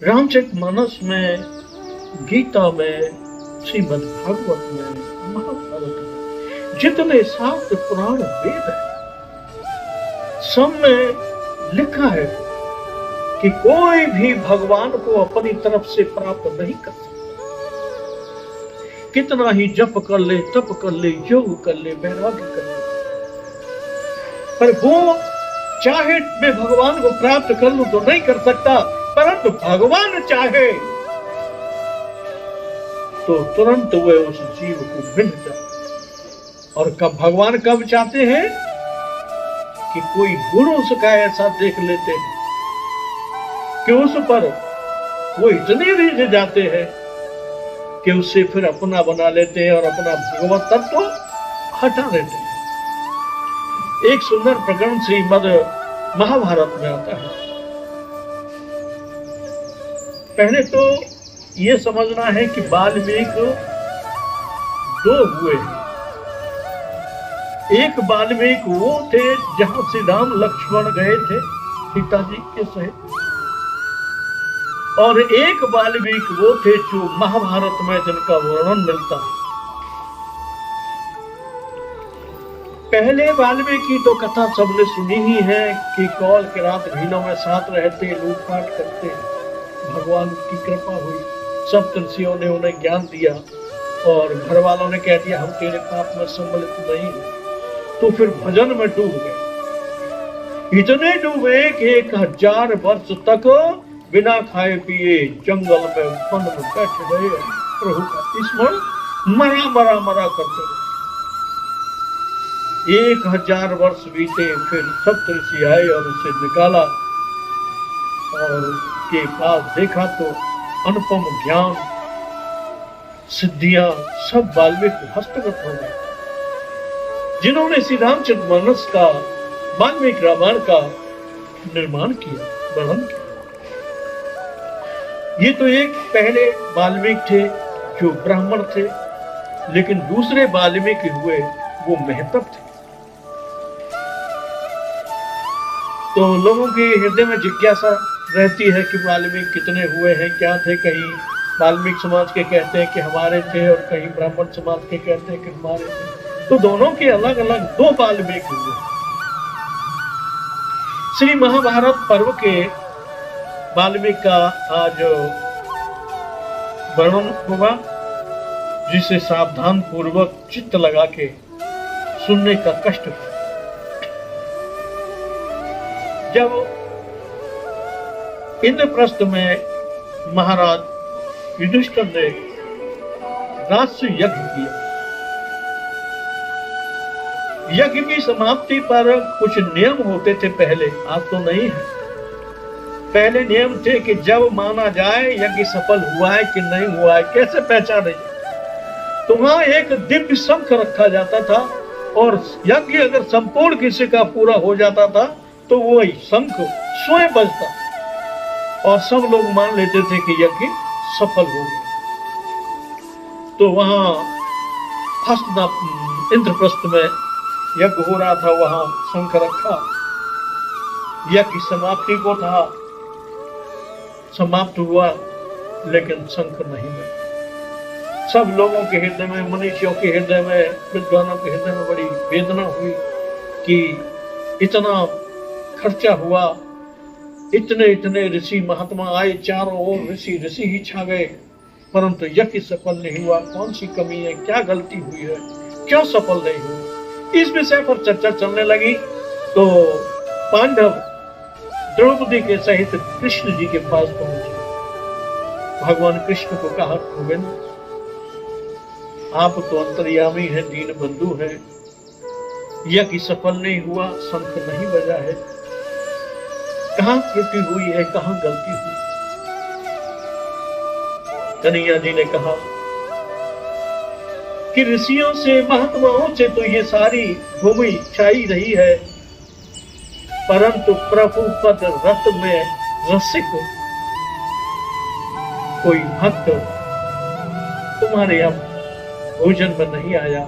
रामचरितमानस में, गीता में, श्रीमद् भागवत में, महाभारत में, जितने शास्त्र पुराण वेद है, सब में लिखा है कि कोई भी भगवान को अपनी तरफ से प्राप्त नहीं कर सकता। कितना ही जप कर ले, तप कर ले, योग कर ले, वैराग्य कर ले, पर वो चाहे मैं भगवान को प्राप्त कर लूं तो नहीं कर सकता। परंतु भगवान चाहे तो तुरंत वह उस जीव को मिल जाए। और कब भगवान कब चाहते हैं कि कोई गुण उसका ऐसा देख लेते हैं कि उस पर वो इतने रिझ जाते हैं कि उससे फिर अपना बना लेते हैं और अपना भगवत तत्व हटा देते हैं। एक सुंदर प्रकरण श्रीमद् महाभारत में आता है। पहले तो ये समझना है कि वाल्मीकि दो हुए हैं। एक वाल्मीकि वो थे जहां श्री राम लक्ष्मण गए थे सीता जी के सहित, और एक वाल्मीकि वो थे जो महाभारत में जिनका वर्णन मिलता है। पहले वाल्मीकि तो कथा सबने सुनी ही है कि कौल के रात भीलों में साथ रहते, लूटपाट करते, भगवान की कृपा हुई, सब ऋषियों ने उन्हें ज्ञान दिया और घर वालों ने कह दिया हम तेरे पाप में सम्मिलित नहीं, तो फिर भजन में डूब गए। इतने डूबे कि 1000 वर्ष तक बिना खाए पिए जंगल में वन में बैठे रहे, प्रभु का स्मरण मरा करते रहे। 1000 वर्ष बीते, फिर सप्त ऋषि आए और उसे निकाला और के पास देखा तो अनुपम ज्ञान सिद्धियां सब वाल्मीकि हस्तगत हो गए, जिन्होंने श्री रामचरितमानस का, वाल्मीकि रामायण का निर्माण किया, वर्णन किया। ये तो एक पहले वाल्मीकि थे जो ब्राह्मण थे, लेकिन दूसरे वाल्मीकि हुए वो महतब थे। तो लोगों के हृदय में जिज्ञासा रहती है कि वाल्मीकि कितने हुए हैं, क्या थे। कहीं वाल्मीकि समाज के कहते हैं कि हमारे थे और कहीं ब्राह्मण समाज के कहते हैं कि हमारे थे। तो दोनों के अलग अलग 2 वाल्मीकि हुए। श्री महाभारत पर्व के वाल्मीकि का आज वर्णन होगा, जिसे सावधान पूर्वक चित्त लगा के सुनने का कष्ट है। जब इंद्रप्रस्थ में महाराज युधिष्ठिर ने राष्ट्र यज्ञ किया, यज्ञ की समाप्ति पर कुछ नियम होते थे पहले, आज तो नहीं है। पहले नियम थे कि जब माना जाए यज्ञ सफल हुआ है कि नहीं हुआ है, कैसे पहचाने, तो वहां एक दिव्य शंख रखा जाता था और यज्ञ अगर संपूर्ण किसी का पूरा हो जाता था तो वो शंख स्वयं बजता और सब लोग मान लेते थे कि यज्ञ सफल हो गया। तो वहां इंद्रप्रस्थ में यज्ञ हो रहा था, वहां शंख रखा, यज्ञ समाप्ति को था, समाप्त हुआ, लेकिन शंख नहीं बजा। सब लोगों के हृदय में, मनुष्यों के हृदय में, विद्वानों के हृदय में बड़ी वेदना हुई कि इतना खर्चा हुआ, इतने ऋषि महात्मा आए, चारों ओर ऋषि ही छा गए, परंतु यज्ञ सफल नहीं हुआ। कौन सी कमी है, क्या गलती हुई है, क्यों सफल नहीं हुआ, इस विषय पर चर्चा चलने लगी। तो पांडव द्रौपदी के सहित कृष्ण जी के पास पहुंचे। भगवान कृष्ण को कहा, गोविंद आप तो अंतर्यामी हैं, दीन बंधु हैं, यज्ञ सफल नहीं हुआ, शंख नहीं बजा है, कहां त्रुटि हुई है, कहां गलती हुई। कन्हैया जी ने कहा कि ऋषियों से, महात्माओं से तो ये सारी भूमि छाई रही है, परंतु प्रभु पद रथ में रसिक कोई भक्त तुम्हारे यहाँ भोजन में नहीं आया,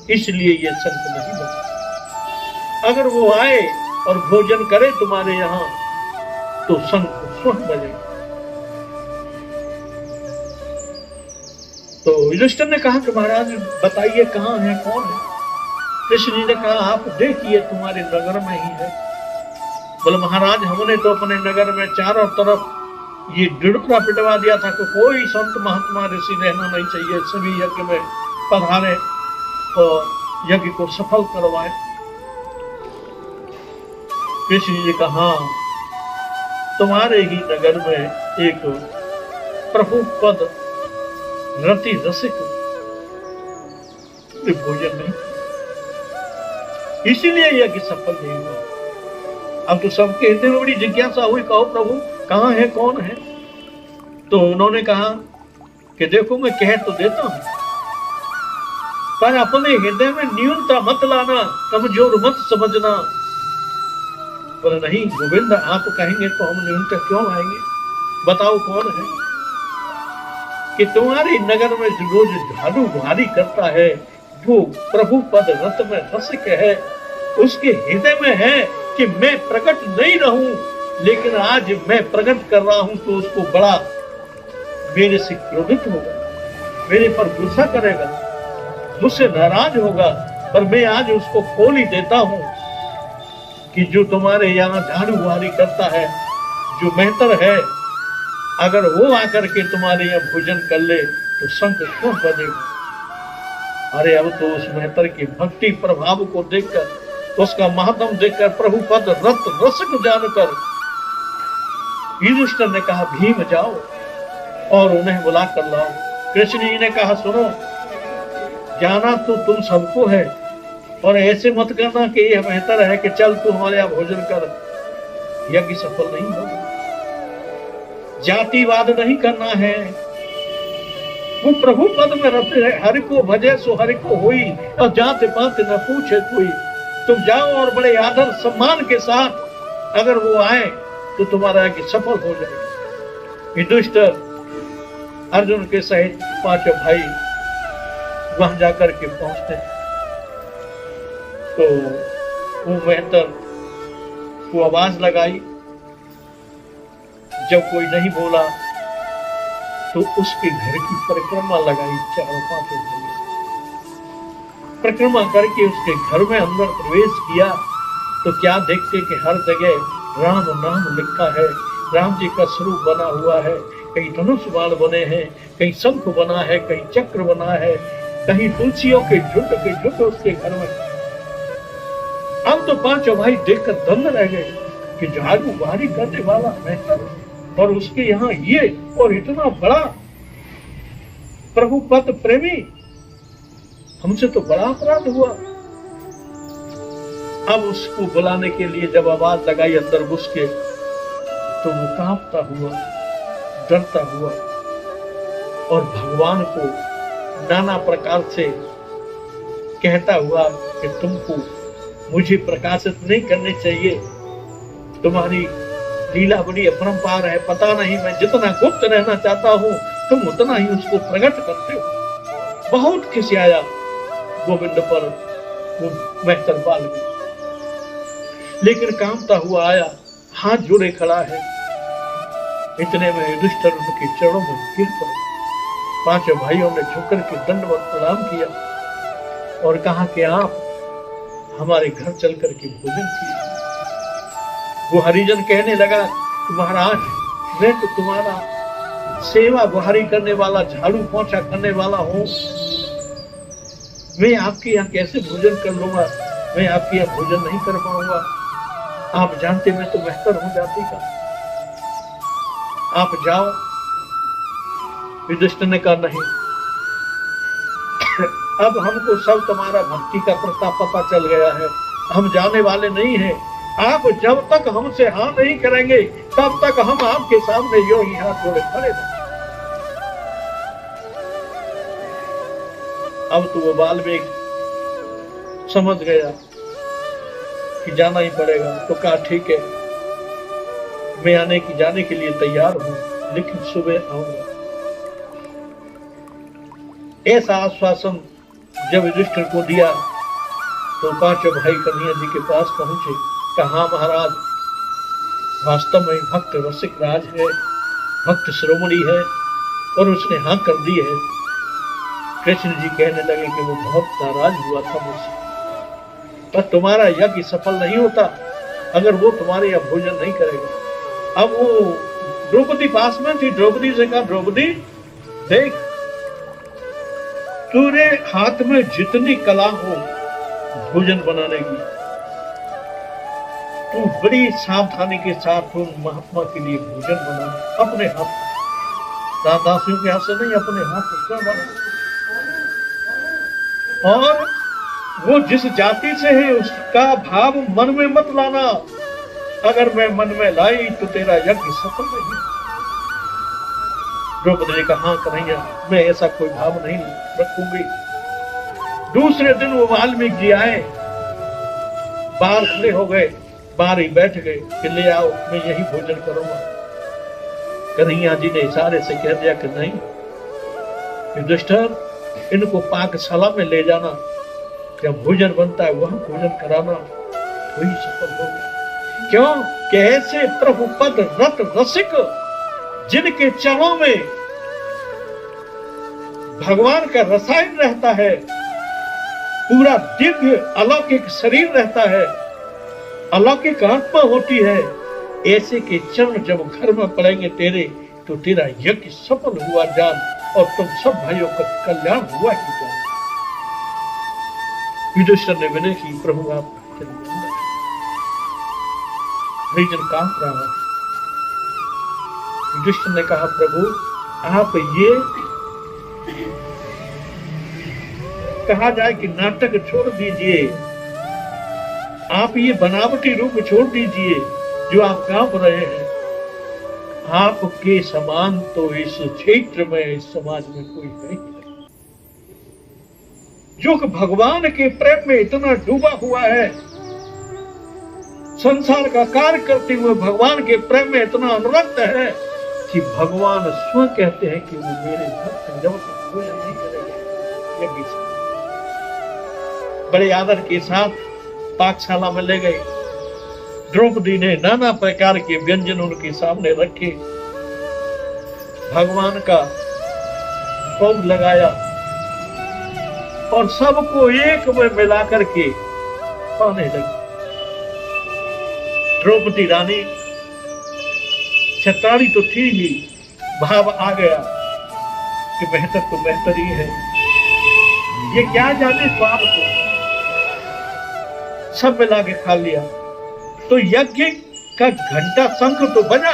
इसलिए ये शंख नहीं बजा। अगर वो आए और भोजन करे तुम्हारे यहाँ तो शंख स्वयं बजेगा। तो युधिष्ठिर ने कहा कि महाराज बताइए कहाँ है, कौन है। कृष्ण जी ने कहा आप देखिए तुम्हारे नगर में ही है। बोले महाराज हमने तो अपने नगर में चारों तरफ ये डिडोरा पिटवा दिया था कि कोई संत महात्मा ऋषि रहना नहीं चाहिए, सभी यज्ञ में पधारे और यज्ञ को सफल करवाए। कृष्ण जी कहा तुम्हारे ही नगर में एक प्रभु पद रति रसिक भोजन नहीं, इसीलिए यज्ञ सफल नहीं हुआ। अब तो सबके हृदय में बड़ी जिज्ञासा हुई, कहो प्रभु कहाँ है, कौन है। तो उन्होंने कहा कि देखो मैं कह तो देता हूं, पर अपने हृदय में न्यूनता मत लाना, कमजोर मत समझना। पर नहीं गोविंद आप कहेंगे तो हम न्यूनता क्यों आएंगे, बताओ कौन है। कि तुम्हारे नगर में रोज झाड़ू भारी करता है वो प्रभु पद रत में रसिक है, उसके हृदय में है कि मैं प्रकट नहीं रहूं, लेकिन आज मैं प्रकट कर रहा हूं तो उसको बड़ा मेरे से क्रोधित होगा, मेरे पर गुस्सा करेगा, मुझसे नाराज होगा। पर मैं आज उसको खोल ही देता हूं कि जो तुम्हारे यहाँ झाड़ू बुहारी करता है, जो मेहतर है, अगर वो आकर के तुम्हारे यहाँ भोजन कर ले तो संग क्यों बनेगा। अरे अब तो उस मेहतर की भक्ति प्रभाव को देखकर, उसका महात्म देखकर, प्रभु पद रत रसिक जानकर युधिष्ठिर ने कहा भीम जाओ और उन्हें बुला कर लाओ। कृष्ण जी ने कहा सुनो, जाना तो तुम सबको है, और ऐसे मत करना कि यह बेहतर है कि चल तू हमारे यहाँ भोजन कर, यज्ञ सफल नहीं होगा। जातिवाद नहीं करना है, वो प्रभु पद में रहते हैं, हरि को भजे सो हरि को होई, और जाति पात न पूछे कोई। तुम जाओ और बड़े आदर सम्मान के साथ अगर वो आए तो तुम्हारा यज्ञ सफल हो जाएगा। युधिष्ठिर अर्जुन के सहित पांचों भाई वहां जाकर के पहुंचते तो वो मेहतर को आवाज लगाई, जब कोई नहीं बोला तो उसके घर की परिक्रमा लगाई। चारों पांचों भाई परिक्रमा करके उसके घर में अंदर प्रवेश किया तो क्या देखते कि हर जगह राम नाम लिखा है, राम जी का स्वरूप बना हुआ है, कहीं धनुष बाण बने हैं, कहीं शंख बना है, कहीं चक्र बना है, कहीं तुलसियों के झुंड उसके घर में। अब तो पांचों भाई देखकर दंग रह गए कि झाड़ू बारी करने वाला मेहतर और उसके यहाँ ये और इतना बड़ा प्रभु पद प्रेमी, हमसे तो बड़ा अपराध हुआ। अब उसको बुलाने के लिए जब आवाज लगाई अंदर घुस के तो वो कांपता हुआ, डरता हुआ और भगवान को नाना प्रकार से कहता हुआ कि तुमको मुझे प्रकाशित नहीं करने चाहिए, तुम्हारी लीला बड़ी अपरंपार है, पता नहीं मैं जितना गुप्त रहना चाहता हूं तुम उतना ही उसको प्रकट करते हो। बहुत खिसियाया गोविंद पर वो मेहतर बाल भी, लेकिन कामता हुआ आया, हाथ जोड़े खड़ा है। इतने में युधिष्ठिर उनके चरणों में गिर पड़े। पांचों भाइयों ने झुककर के दंडवत प्रणाम किया और कहा कि आप हमारे घर चल करके भोजन किए। वो हरिजन कहने लगा कि महाराज मैं तो तुम्हारा सेवा गुहारी करने वाला, झाड़ू पोंछा करने वाला हूँ, मैं आपके यहाँ कैसे भोजन कर लूंगा, मैं आपके यहाँ भोजन नहीं कर पाऊंगा। आप जानते मैं तो बेहतर हूं जाति का, आप जाओ। युधिष्ठिर ने कहा नहीं, अब हमको सब तुम्हारा भक्ति का प्रताप पता चल गया है, हम जाने वाले नहीं हैं। आप जब तक हमसे हाँ नहीं करेंगे तब तक हम आपके सामने यूं ही हाथ जोड़े खड़े रहेंगे। अब तो वो वाल्मीकि समझ गया कि जाना ही पड़ेगा, तो कहा ठीक है मैं जाने के लिए तैयार हूं, लेकिन सुबह आऊंगा। ऐसा आश्वासन जब युधिष्ठिर को दिया तो पांचों भाई कन्हैया जी के पास पहुंचे। कहा महाराज वास्तव में भक्त रसिक राज है, भक्त शिरोमणि है और उसने हाँ कर दी है। कृष्ण जी कहने लगे कि वो बहुत नाराज हुआ था मुझसे, पर तुम्हारा यज्ञ सफल नहीं होता अगर वो तुम्हारे यहाँ भोजन नहीं करेगा। अब वो द्रौपदी पास में थी, द्रौपदी से कहा, द्रौपदी देख, तेरे हाथ में जितनी कला हो भोजन बनाने की, तू बड़ी सावधानी के साथ उन महात्मा के लिए भोजन बना, अपने हाथ, दासियों के हाथ से नहीं, अपने हाथ से बना। और वो जिस जाति से है उसका भाव मन में मत लाना, अगर मैं मन में लाई तो तेरा यज्ञ सफल नहीं। द्रौपदी ने कहा, हाँ कन्हैया, मैं ऐसा कोई भाव नहीं रखूंगी। दूसरे दिन वो वाल्मीकि जी आए, बाहर खड़े हो गए, बाहर ही बैठ गए कि ले आओ, मैं यही भोजन करूंगा। कन्हैया जी ने इशारे से कह दिया कि नहीं युधिष्ठिर, इनको पाकशाला में ले जाना, जब भोजन बनता है वहां भोजन कराना, वही सफल होगा। क्यों? कि ऐसे प्रभु पद रत रसिक, जिनके चरणों में भगवान का रसायन रहता है, पूरा दिव्य अलौकिक शरीर रहता है, अलौकिक आत्मा होती है, ऐसे के चरण जब घर में पड़ेंगे तेरे, तो तेरा यज्ञ सफल हुआ जान, और तुम सब भाइयों का कल्याण हुआ ही जान। युधिष्ठिर ने विनय की, प्रभु आप भीजन कांप रहा है। युधिष्ठिर ने कहा, प्रभु आप ये कहा जाए कि नाटक छोड़ दीजिए, आप ये बनावटी रूप छोड़ दीजिए जो आप कांप रहे हैं। आपके समान तो इस क्षेत्र में, इस समाज में कोई नहीं, जो कि भगवान के प्रेम में इतना डूबा हुआ है, संसार का कार्य करते हुए भगवान के प्रेम में इतना अनुरक्त है कि भगवान स्वयं कहते हैं कि वो मेरे भक्त जब तक भोजन नहीं करेंगे यज्ञ से। बड़े आदर के साथ पाकशाला में ले गए। द्रौपदी ने नाना प्रकार के व्यंजन उनके सामने रखे, भगवान का भोग लगाया और सबको एक में मिलाकर के खाने लगी। द्रौपदी रानी छत्राड़ी तो थी ही, भाव आ गया कि बेहतर तो बेहतर ही है, ये क्या जाने स्वाद को, सब मिला के खा लिया। तो यज्ञ का घंटा शंख तो बजा,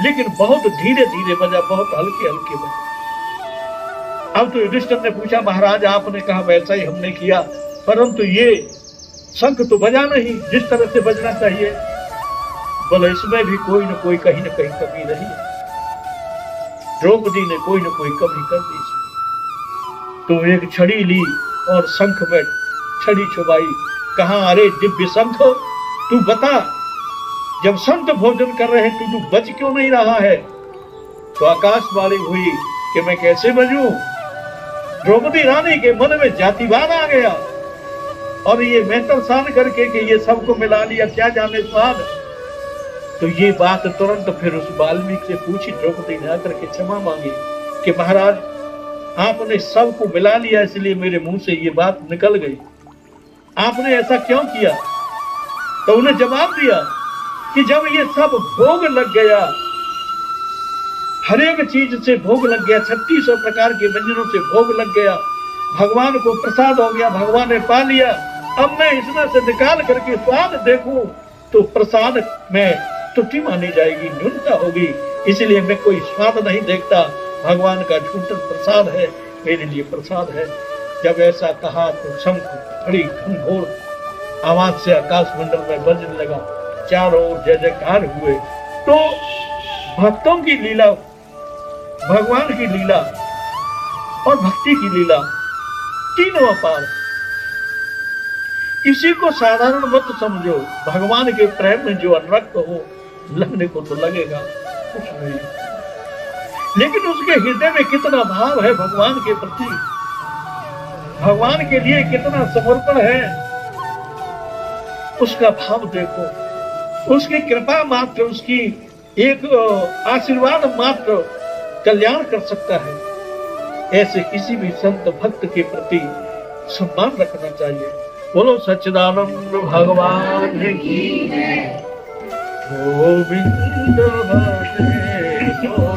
लेकिन बहुत धीरे धीरे बजा, बहुत हल्के हल्के बजा। अब तो युधिष्ठिर ने पूछा, महाराज आपने कहा वैसा ही हमने किया, परंतु ये शंख तो बजा नहीं जिस तरह से बजना चाहिए। बोले इसमें भी कोई न कोई कहीं न कहीं कमी रही। द्रौपदी ने कोई न कोई कमी कर दी। तो एक छड़ी ली और शंख में छड़ी छुपाई, कहा, अरे दिव्य शंख, तू बता, जब संत भोजन कर रहे हैं तू बच क्यों नहीं रहा है? तो आकाशवाणी हुई कि मैं कैसे बजूं? द्रौपदी रानी के मन में जातिवाद आ गया, और ये मैं तरसान करके कि ये सबको मिला लिया, क्या जाने स्वाद। तो ये बात तुरंत फिर उस वाल्मीकि से पूछी। द्रौपदी ने आकर के क्षमा मांगी कि महाराज आपने सबको मिला लिया, इसलिए मेरे मुंह से ये बात निकल गई, आपने ऐसा क्यों किया? तो उन्हें जवाब दिया कि जब ये सब भोग लग गया, हर एक चीज से भोग लग गया, 3600 प्रकार के व्यंजनों से भोग लग गया, भगवान को प्रसाद हो गया, भगवान ने पा लिया, अब मैं इसमें से निकाल करके स्वाद देखूं तो प्रसाद में त्रुटि मानी जाएगी, न्यूनता होगी, इसलिए मैं कोई स्वाद नहीं देखता, भगवान का झूठा प्रसाद है, मेरे लिए प्रसाद है। जब ऐसा कहा तो शंख बड़ी घनघोर आवाज से आकाश मंडल में बजने लगा, चारों ओर जय जयकार हुए। तो भक्तों की लीला, भगवान की लीला और भक्ति की लीला तीनों अपार। इसी को साधारण मत समझो, भगवान के प्रेम में जो अनुरक्त हो, लगने को तो लगेगा कुछ नहीं, लेकिन उसके हृदय में कितना भाव है भगवान के प्रति, भगवान के लिए कितना समर्पण है, उसका भाव देखो। उसकी कृपा मात्र, उसकी एक आशीर्वाद मात्र कल्याण कर सकता है। ऐसे किसी भी संत भक्त के प्रति सम्मान रखना चाहिए। बोलो सच्चिदानंद भगवान की गोविंद हरे।